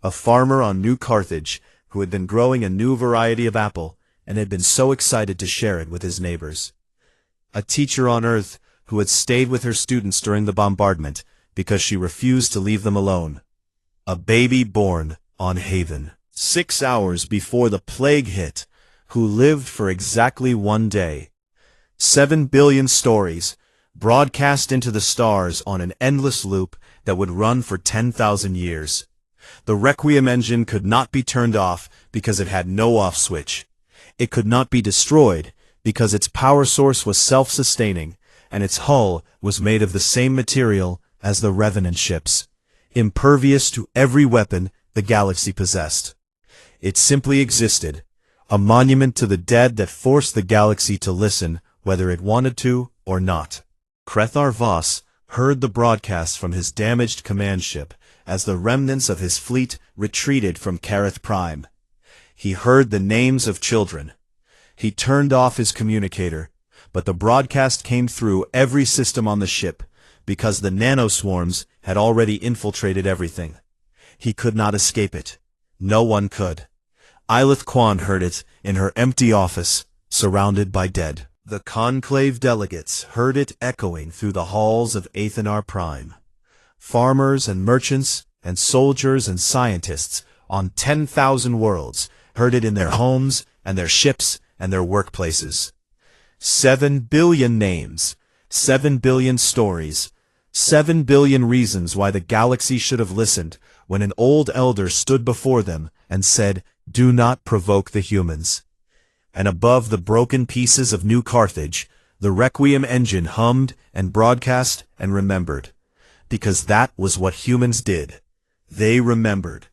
A farmer on New Carthage who had been growing a new variety of apple and had been so excited to share it with his neighbors. A teacher on Earth who had stayed with her students during the bombardment because she refused to leave them alone. A baby born on Haven 6 hours before the plague hit, who lived for exactly 1 day. 7 billion stories, broadcast into the stars on an endless loop that would run for 10,000 years. The Requiem engine could not be turned off because it had no off switch. It could not be destroyed because its power source was self-sustaining, and its hull was made of the same material as the Revenant ships, impervious to every weapon the galaxy possessed. It simply existed, a monument to the dead that forced the galaxy to listen whether it wanted to or not. Krethar Voss heard the broadcast from his damaged command ship as the remnants of his fleet retreated from Kareth Prime. He heard the names of children. He turned off his communicator, but the broadcast came through every system on the ship, because the nanoswarms had already infiltrated everything. He could not escape it. No one could. Eilith Kwan heard it in her empty office, surrounded by dead. The conclave delegates heard it echoing through the halls of Athanar Prime. Farmers and merchants and soldiers and scientists on 10,000 worlds heard it in their homes and their ships and their workplaces. 7 billion names, 7 billion stories, 7 billion reasons why the galaxy should have listened when an old elder stood before them and said, "Do not provoke the humans." And above the broken pieces of New Carthage, the Requiem engine hummed and broadcast and remembered. Because that was what humans did. They remembered,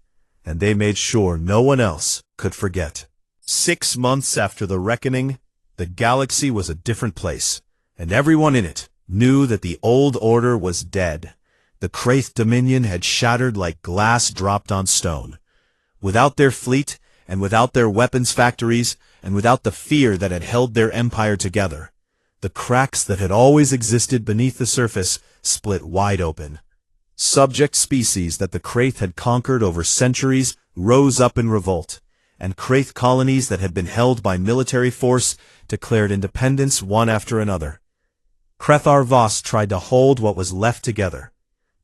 and they made sure no one else could forget. 6 months after the reckoning, the galaxy was a different place, and everyone in it knew that the old order was dead. The Kraith Dominion had shattered like glass dropped on stone. Without their fleet, and without their weapons factories, and without the fear that had held their empire together, the cracks that had always existed beneath the surface split wide open. Subject species that the Kraith had conquered over centuries rose up in revolt, and Kraith colonies that had been held by military force declared independence one after another. Krethar Voss tried to hold what was left together,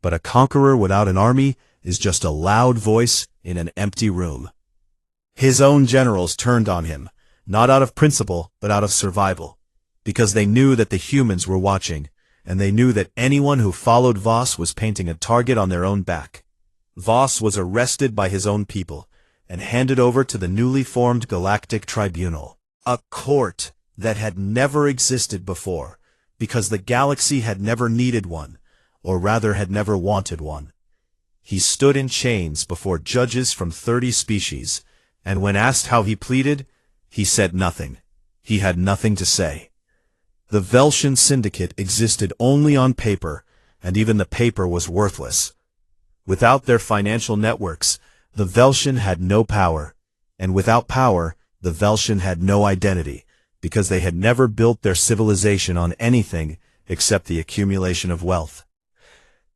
but a conqueror without an army is just a loud voice in an empty room. His own generals turned on him, not out of principle, but out of survival, because they knew that the humans were watching, and they knew that anyone who followed Voss was painting a target on their own back. Voss was arrested by his own people, and handed over to the newly formed Galactic Tribunal, a court that had never existed before, because the galaxy had never needed one, or rather had never wanted one. He stood in chains before judges from 30 species, and when asked how he pleaded, he said nothing. He had nothing to say. The Velshan Syndicate existed only on paper, and even the paper was worthless. Without their financial networks, the Velshan had no power, and without power, the Velshan had no identity, because they had never built their civilization on anything except the accumulation of wealth.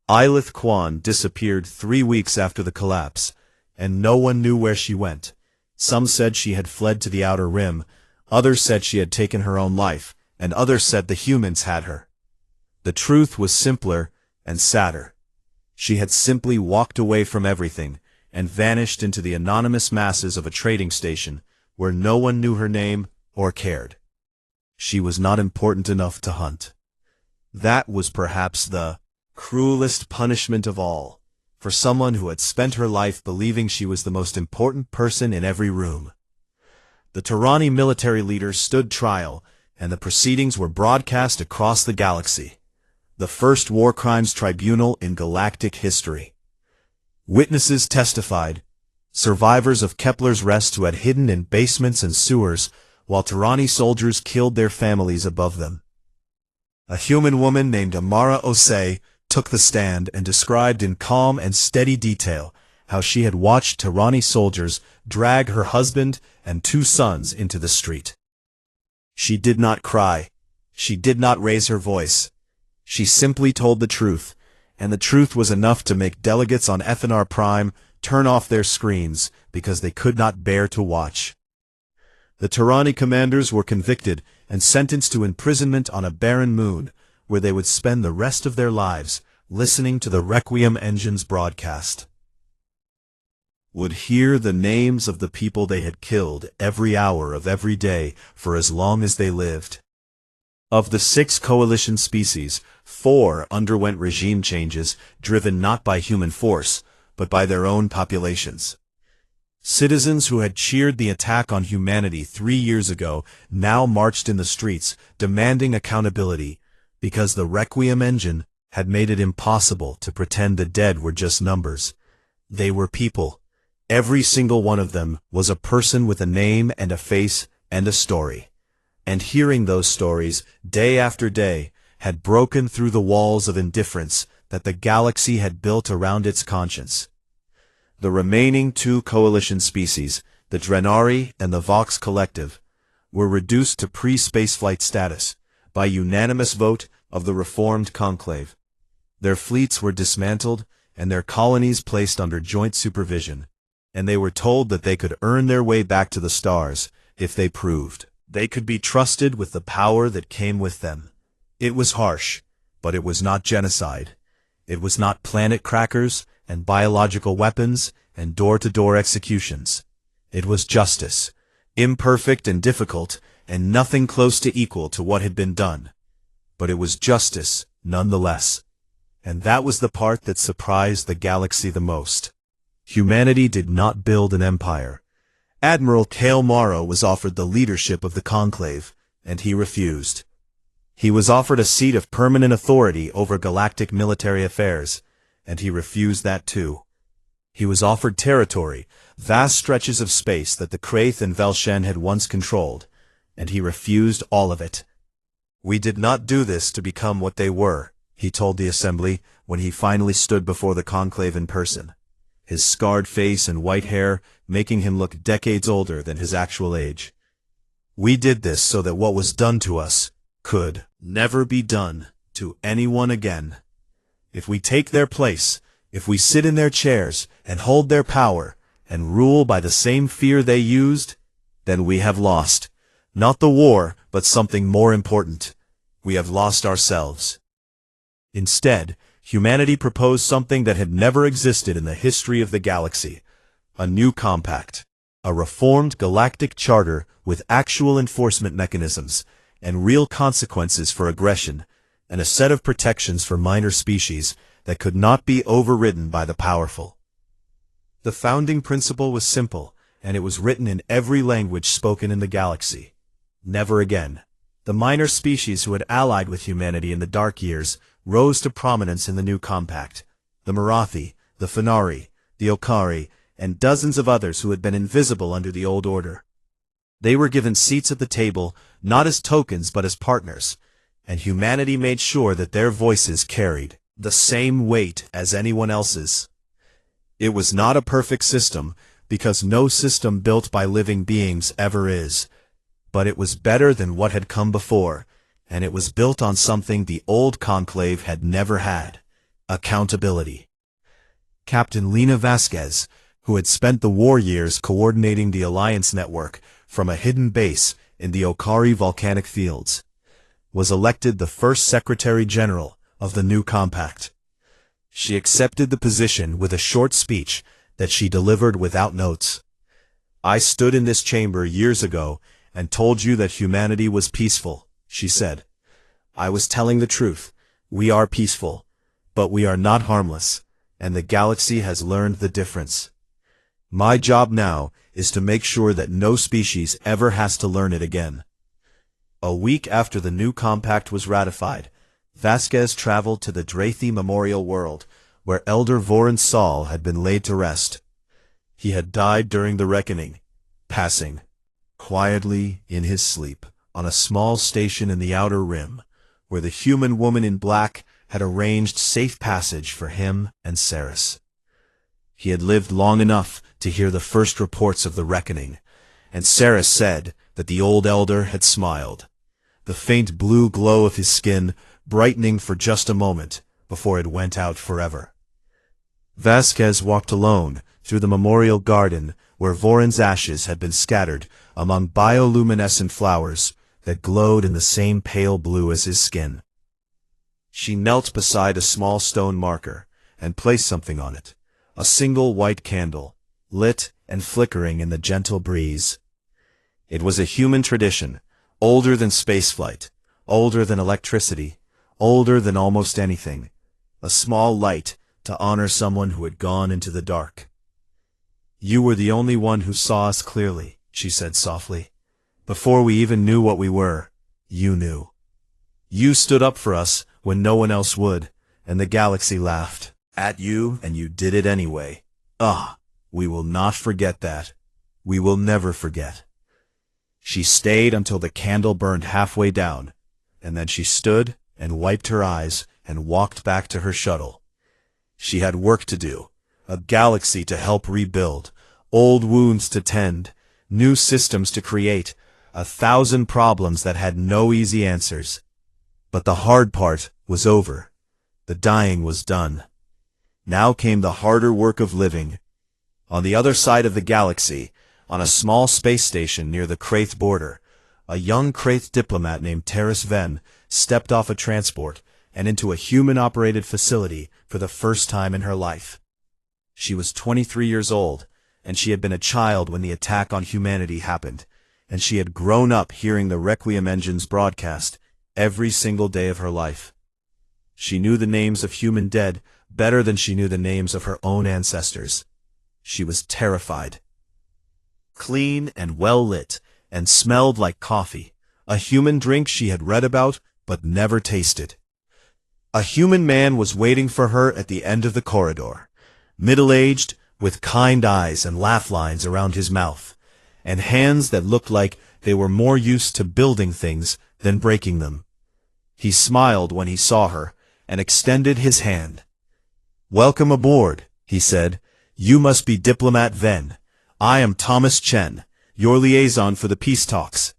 Eilith Kwan disappeared 3 weeks after the collapse, and no one knew where she went. Some said she had fled to the Outer Rim, others said she had taken her own life, and others said the humans had her. The truth was simpler and sadder. She had simply walked away from everything, and vanished into the anonymous masses of a trading station, where no one knew her name or cared. She was not important enough to hunt. That was perhaps the cruelest punishment of all, for someone who had spent her life believing she was the most important person in every room. The Turani military leader stood trial, and the proceedings were broadcast across the galaxy. The first war crimes tribunal in galactic history. Witnesses testified, survivors of Kepler's Rest who had hidden in basements and sewers, while Turani soldiers killed their families above them. A human woman named Amara Osei took the stand and described in calm and steady detail how she had watched Turani soldiers drag her husband and 2 sons into the street. She did not cry. She did not raise her voice. She simply told the truth, and the truth was enough to make delegates on FNR Prime turn off their screens because they could not bear to watch. The Turani commanders were convicted and sentenced to imprisonment on a barren moon, where they would spend the rest of their lives listening to the Requiem engine's broadcast. Would hear the names of the people they had killed every hour of every day for as long as they lived. Of the 6 coalition species, 4 underwent regime changes driven not by human force, but by their own populations. Citizens who had cheered the attack on humanity 3 years ago now marched in the streets demanding accountability because the Requiem engine had made it impossible to pretend the dead were just numbers. They were people. Every single one of them was a person with a name and a face and a story. And hearing those stories, day after day, had broken through the walls of indifference that the galaxy had built around its conscience. The remaining 2 coalition species, the Drenari and the Vox Collective, were reduced to pre-spaceflight status by unanimous vote of the reformed conclave. Their fleets were dismantled and their colonies placed under joint supervision, and they were told that they could earn their way back to the stars if they proved they could be trusted with the power that came with them. It was harsh, but it was not genocide. It was not planet crackers and biological weapons and door-to-door executions. It was justice, imperfect and difficult, and nothing close to equal to what had been done. But it was justice, nonetheless. And that was the part that surprised the galaxy the most. Humanity did not build an empire. Admiral Kale Morrow was offered the leadership of the conclave, and he refused. He was offered a seat of permanent authority over galactic military affairs, and he refused that too. He was offered territory, vast stretches of space that the Kraith and Velshen had once controlled, and he refused all of it. "We did not do this to become what they were," he told the assembly when he finally stood before the conclave in person, his scarred face and white hair making him look decades older than his actual age. "We did this so that what was done to us could never be done to anyone again. If we take their place, if we sit in their chairs and hold their power and rule by the same fear they used, then we have lost, not the war, but something more important. We have lost ourselves." Instead, humanity proposed something that had never existed in the history of the galaxy: a new compact, a reformed galactic charter with actual enforcement mechanisms and real consequences for aggression, and a set of protections for minor species that could not be overridden by the powerful. The founding principle was simple, and it was written in every language spoken in the galaxy. Never again. The minor species who had allied with humanity in the Dark Years rose to prominence in the new compact: the Marathi, the Fenari, the Okari, and dozens of others who had been invisible under the old order. They were given seats at the table, not as tokens but as partners, and humanity made sure that their voices carried the same weight as anyone else's. It was not a perfect system, because no system built by living beings ever is, but it was better than what had come before, and it was built on something the old conclave had never had: accountability. Captain Lena Vasquez, who had spent the war years coordinating the Alliance network from a hidden base in the Okari volcanic fields, was elected the first Secretary General of the new compact. She accepted the position with a short speech that she delivered without notes. "I stood in this chamber years ago and told you that humanity was peaceful," she said. "I was telling the truth. We are peaceful. But we are not harmless, and the galaxy has learned the difference. My job now is to make sure that no species ever has to learn it again." A week after the new compact was ratified, Vasquez traveled to the Drathi Memorial World, where Elder Vorin Sol had been laid to rest. He had died during the reckoning, passing quietly in his sleep on a small station in the Outer Rim, where the human woman in black had arranged safe passage for him and Saris. He had lived long enough to hear the first reports of the reckoning, and Saris said that the old elder had smiled, the faint blue glow of his skin brightening for just a moment before it went out forever. Vasquez walked alone through the memorial garden where Vorin's ashes had been scattered among bioluminescent flowers that glowed in the same pale blue as his skin. She knelt beside a small stone marker and placed something on it, a single white candle, lit and flickering in the gentle breeze. It was a human tradition, older than spaceflight, older than electricity, older than almost anything, a small light to honor someone who had gone into the dark. "You were the only one who saw us clearly," she said softly. "Before we even knew what we were, you knew. You stood up for us when no one else would, and the galaxy laughed at you, and you did it anyway. Ah, we will not forget that. We will never forget." She stayed until the candle burned halfway down, and then she stood and wiped her eyes and walked back to her shuttle. She had work to do, a galaxy to help rebuild, old wounds to tend, new systems to create, 1,000 problems that had no easy answers. But the hard part was over. The dying was done. Now came the harder work of living. On the other side of the galaxy, on a small space station near the Kraith border, a young Kraith diplomat named Terrace Ven stepped off a transport and into a human-operated facility for the first time in her life. She was 23 years old, and she had been a child when the attack on humanity happened, and she had grown up hearing the Requiem engines broadcast every single day of her life. She knew the names of human dead better than she knew the names of her own ancestors. She was terrified. Clean and well-lit, and smelled like coffee, a human drink she had read about but never tasted. A human man was waiting for her at the end of the corridor, middle-aged, with kind eyes and laugh lines around his mouth, and hands that looked like they were more used to building things than breaking them. He smiled when he saw her, and extended his hand. "Welcome aboard," he said. "You must be Diplomat Ven. I am Thomas Chen, your liaison for the peace talks."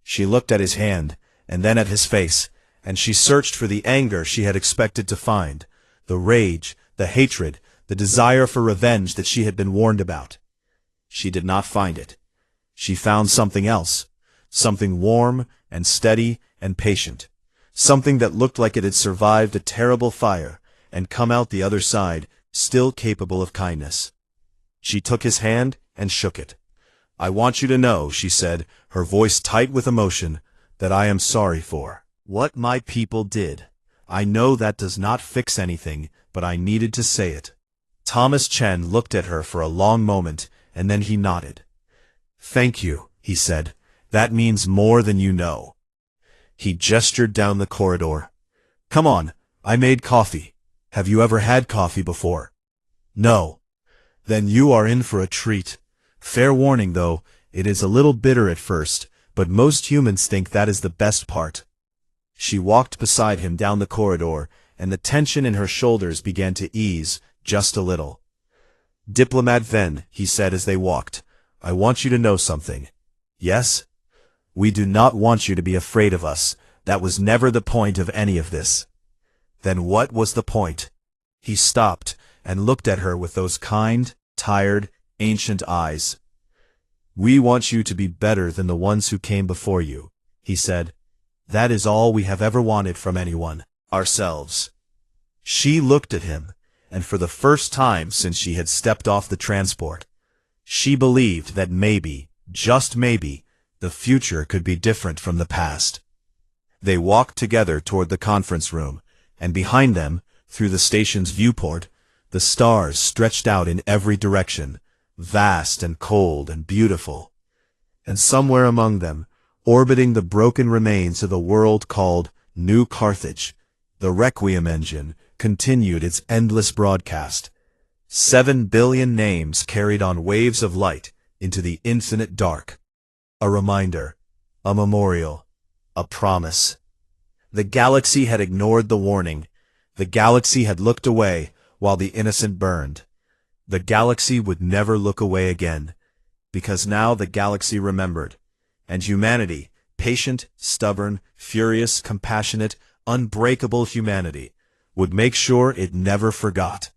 She looked at his hand, and then at his face, and she searched for the anger she had expected to find, the rage, the hatred, the desire for revenge that she had been warned about. She did not find it. She found something else, something warm and steady and patient, something that looked like it had survived a terrible fire and come out the other side, still capable of kindness. She took his hand and shook it. "I want you to know," she said, her voice tight with emotion, "that I am sorry for what my people did. I know that does not fix anything, but I needed to say it." Thomas Chen looked at her for a long moment, and then he nodded. "Thank you," he said. "That means more than you know." He gestured down the corridor. "Come on, I made coffee. Have you ever had coffee before?" "No." "Then you are in for a treat. Fair warning, though, it is a little bitter at first, but most humans think that is the best part." She walked beside him down the corridor, and the tension in her shoulders began to ease, just a little. "Diplomat Ven," he said as they walked, "I want you to know something." "Yes?" "We do not want you to be afraid of us. That was never the point of any of this." "Then what was the point?" He stopped and looked at her with those kind, tired, ancient eyes. "We want you to be better than the ones who came before you," he said. "That is all we have ever wanted from anyone, ourselves." She looked at him, and for the first time since she had stepped off the transport, she believed that maybe, just maybe, the future could be different from the past. They walked together toward the conference room, and behind them, Through the station's viewport, the stars stretched out in every direction, vast and cold and beautiful. And somewhere among them, orbiting the broken remains of the world called New Carthage, the Requiem engine continued its endless broadcast. 7 billion names carried on waves of light into the infinite dark. A reminder, a memorial, a promise. The galaxy had ignored the warning. The galaxy had looked away while the innocent burned. The galaxy would never look away again, because now the galaxy remembered. And humanity, patient, stubborn, furious, compassionate, unbreakable humanity, would make sure it never forgot.